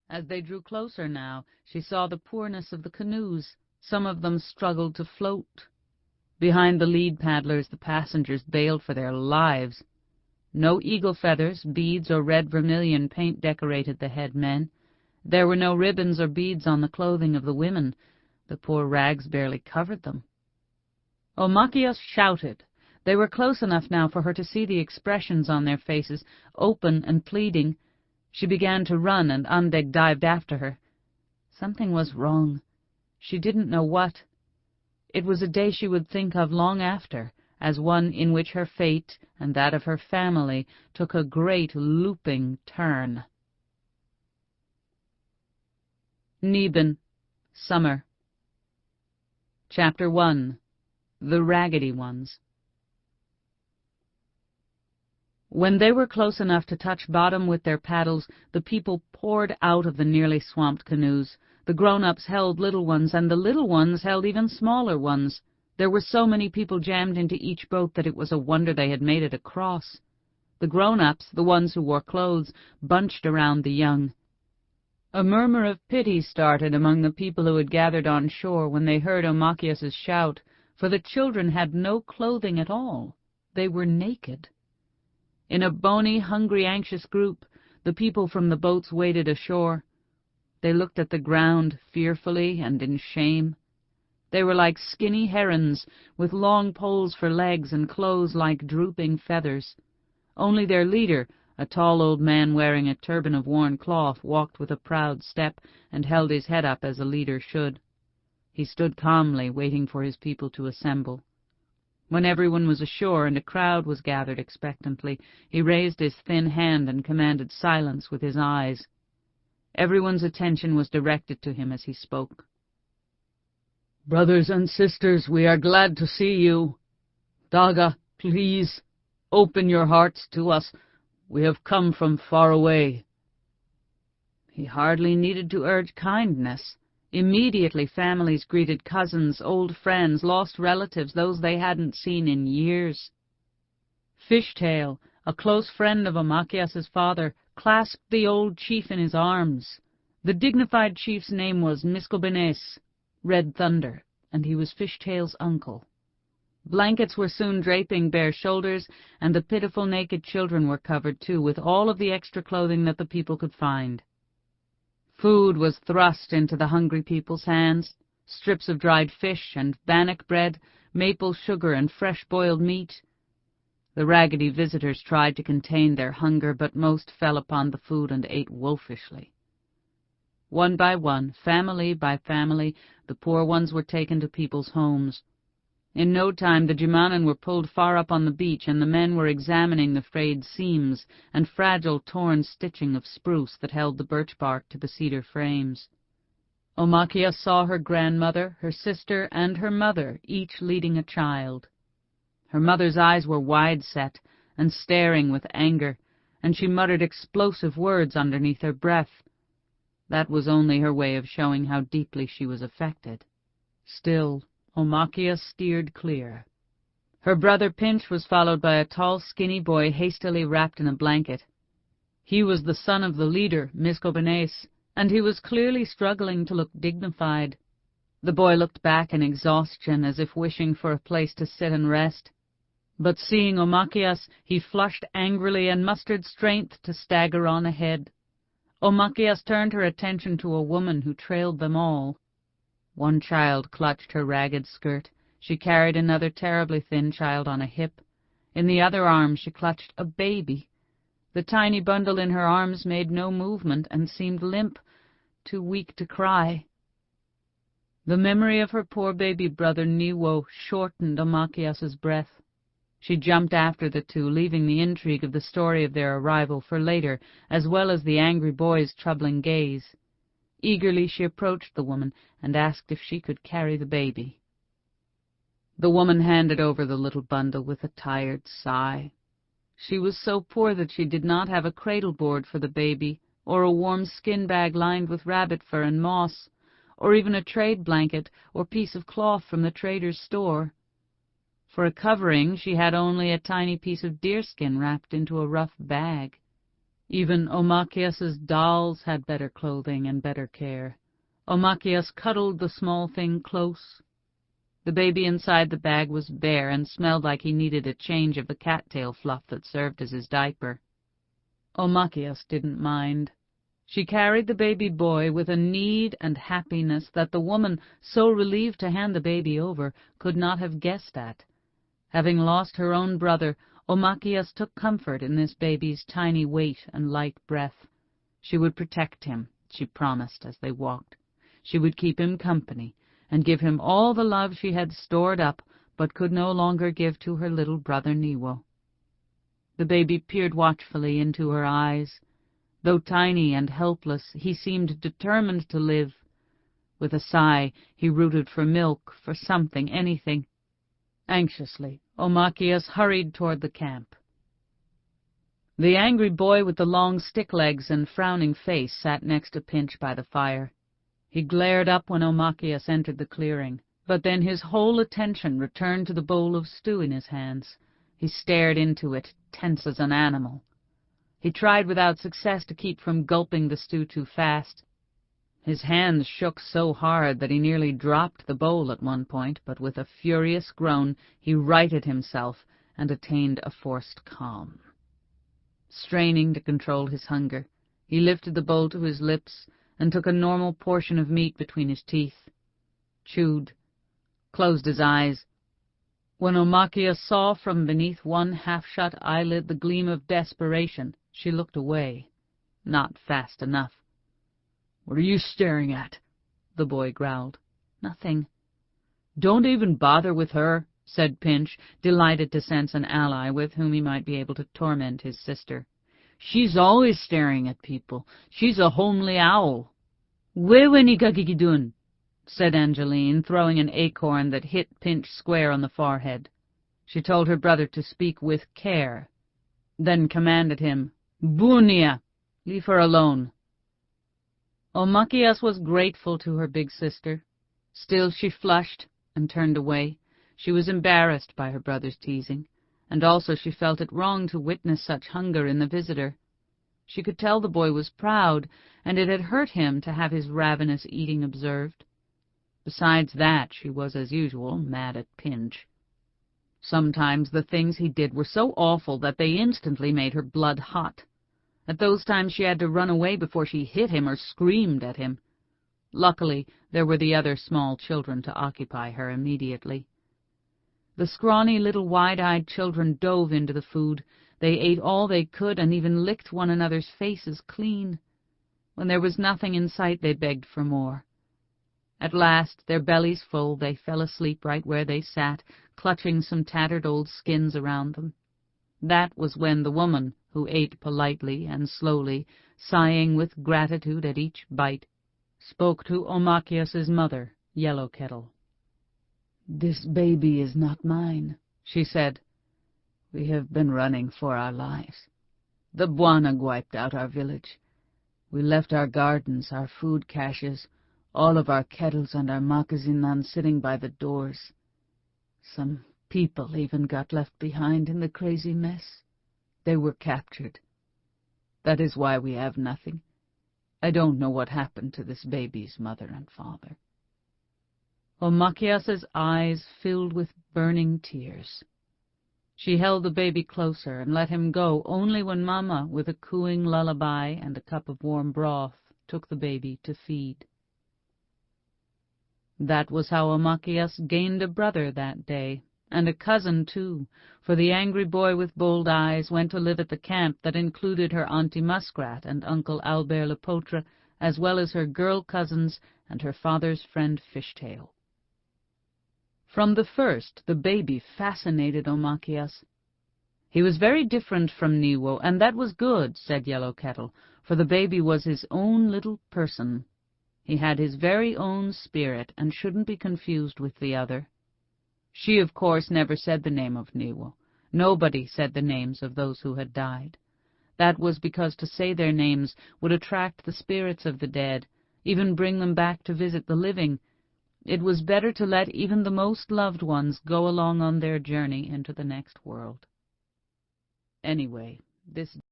As they drew closer now, she saw the poorness of the canoes. Some of them struggled to float. Behind the lead paddlers, the passengers bailed for their lives. No eagle feathers, beads, or red vermilion paint decorated the head men. There were no ribbons or beads on the clothing of the women. The poor rags barely covered them. Omakayas shouted. They were close enough now for her to see the expressions on their faces, open and pleading. She began to run, and Andeg dived after her. Something was wrong. She didn't know what. It was a day she would think of long after, as one in which her fate and that of her family took a great looping turn. Neben, Summer. Chapter 1. The Raggedy Ones. When they were close enough to touch bottom with their paddles, the people poured out of the nearly swamped canoes. The grown-ups held little ones, and the little ones held even smaller ones. There were so many people jammed into each boat that it was a wonder they had made it across. The grown-ups, the ones who wore clothes, bunched around the young. A murmur of pity started among the people who had gathered on shore when they heard Omakayas' shout, for the children had no clothing at all. They were naked. In a bony, hungry, anxious group, the people from the boats waded ashore. They looked at the ground fearfully and in shame. They were like skinny herons, with long poles for legs and clothes like drooping feathers. Only their leader, a tall old man wearing a turban of worn cloth, walked with a proud step and held his head up as a leader should. He stood calmly, waiting for his people to assemble. When everyone was ashore and a crowd was gathered expectantly, he raised his thin hand and commanded silence with his eyes. Everyone's attention was directed to him as he spoke. "Brothers and sisters, we are glad to see you. Daga, please, open your hearts to us. We have come from far away." He hardly needed to urge kindness. Immediately families greeted cousins, old friends, lost relatives, those they hadn't seen in years. Fishtail, a close friend of Omakayas' father, clasped the old chief in his arms. The dignified chief's name was Miskobenes, Red Thunder, and he was Fishtail's uncle. Blankets were soon draping bare shoulders, and the pitiful naked children were covered too, with all of the extra clothing that the people could find. Food was thrust into the hungry people's hands, strips of dried fish and bannock bread, maple sugar and fresh boiled meat. The raggedy visitors tried to contain their hunger, but most fell upon the food and ate wolfishly. One by one, family by family, the poor ones were taken to people's homes. In no time the Jimanan were pulled far up on the beach, and the men were examining the frayed seams and fragile torn stitching of spruce that held the birch bark to the cedar frames. Omakayas saw her grandmother, her sister, and her mother, each leading a child. Her mother's eyes were wide-set and staring with anger, and she muttered explosive words underneath her breath. That was only her way of showing how deeply she was affected. Still, Omakayas steered clear. Her brother Pinch was followed by a tall, skinny boy hastily wrapped in a blanket. He was the son of the leader, Miskobenes, and he was clearly struggling to look dignified. The boy looked back in exhaustion, as if wishing for a place to sit and rest. But seeing Omakayas, he flushed angrily and mustered strength to stagger on ahead. Omakayas turned her attention to a woman who trailed them all. One child clutched her ragged skirt. She carried another terribly thin child on a hip. In the other arm she clutched a baby. The tiny bundle in her arms made no movement and seemed limp, too weak to cry. The memory of her poor baby brother Niwo shortened Omakayas's breath. She jumped after the two, leaving the intrigue of the story of their arrival for later, as well as the angry boy's troubling gaze. Eagerly she approached the woman and asked if she could carry the baby. The woman handed over the little bundle with a tired sigh. She was so poor that she did not have a cradle board for the baby, or a warm skin bag lined with rabbit fur and moss, or even a trade blanket or piece of cloth from the trader's store. For a covering she had only a tiny piece of deerskin wrapped into a rough bag. Even Omakayass's dolls had better clothing and better care. Omakayass cuddled the small thing close. The baby inside the bag was bare and smelled like he needed a change of the cattail fluff that served as his diaper. Omakayass didn't mind. She carried the baby boy with a need and happiness that the woman, so relieved to hand the baby over, could not have guessed at. Having lost her own brother, Omakayass took comfort in this baby's tiny weight and light breath. She would protect him, she promised as they walked. She would keep him company and give him all the love she had stored up but could no longer give to her little brother Niwo. The baby peered watchfully into her eyes. Though tiny and helpless, he seemed determined to live. With a sigh, he rooted for milk, for something, anything. Anxiously, Omakayass hurried toward the camp. The angry boy with the long stick legs and frowning face sat next to Pinch by the fire. He glared up when Omakayass entered the clearing, but then his whole attention returned to the bowl of stew in his hands. He stared into it, tense as an animal. He tried without success to keep from gulping the stew too fast. His hands shook so hard that he nearly dropped the bowl at one point, but with a furious groan he righted himself and attained a forced calm. Straining to control his hunger, he lifted the bowl to his lips and took a normal portion of meat between his teeth, chewed, closed his eyes. When Omakayass saw from beneath one half-shut eyelid the gleam of desperation, she looked away, not fast enough. "What are you staring at?" the boy growled. "Nothing." "Don't even bother with her," said Pinch, delighted to sense an ally with whom he might be able to torment his sister. "She's always staring at people. She's a homely owl." "Wewenigagigidun," said Angeline, throwing an acorn that hit Pinch square on the forehead. She told her brother to speak with care, then commanded him, "Bunia, leave her alone." Omakayass was grateful to her big sister. Still she flushed and turned away. She was embarrassed by her brother's teasing, and also she felt it wrong to witness such hunger in the visitor. She could tell the boy was proud, and it had hurt him to have his ravenous eating observed. Besides that, she was, as usual, mad at Pinch. Sometimes the things he did were so awful that they instantly made her blood hot. At those times she had to run away before she hit him or screamed at him. Luckily, there were the other small children to occupy her immediately. The scrawny little wide-eyed children dove into the food. They ate all they could and even licked one another's faces clean. When there was nothing in sight, they begged for more. At last, their bellies full, they fell asleep right where they sat, clutching some tattered old skins around them. That was when the woman, who ate politely and slowly, sighing with gratitude at each bite, spoke to Omakayass's mother, Yellow Kettle. "This baby is not mine," she said. "We have been running for our lives. The Bwanag wiped out our village. We left our gardens, our food caches, all of our kettles and our moccasinans sitting by the doors. Some people even got left behind in the crazy mess. They were captured. That is why we have nothing. I don't know what happened to this baby's mother and father." Omakayass's eyes filled with burning tears. She held the baby closer and let him go only when Mama, with a cooing lullaby and a cup of warm broth, took the baby to feed. That was how Omakayass gained a brother that day, and a cousin, too, for the angry boy with bold eyes went to live at the camp that included her Auntie Muskrat and Uncle Albert Lepotre, as well as her girl cousins and her father's friend Fishtail. From the first, the baby fascinated Omakayass. He was very different from Niwo, and that was good, said Yellow Kettle, for the baby was his own little person. He had his very own spirit, and shouldn't be confused with the other. She, of course, never said the name of Niwo. Nobody said the names of those who had died. That was because to say their names would attract the spirits of the dead, even bring them back to visit the living. It was better to let even the most loved ones go along on their journey into the next world. Anyway, this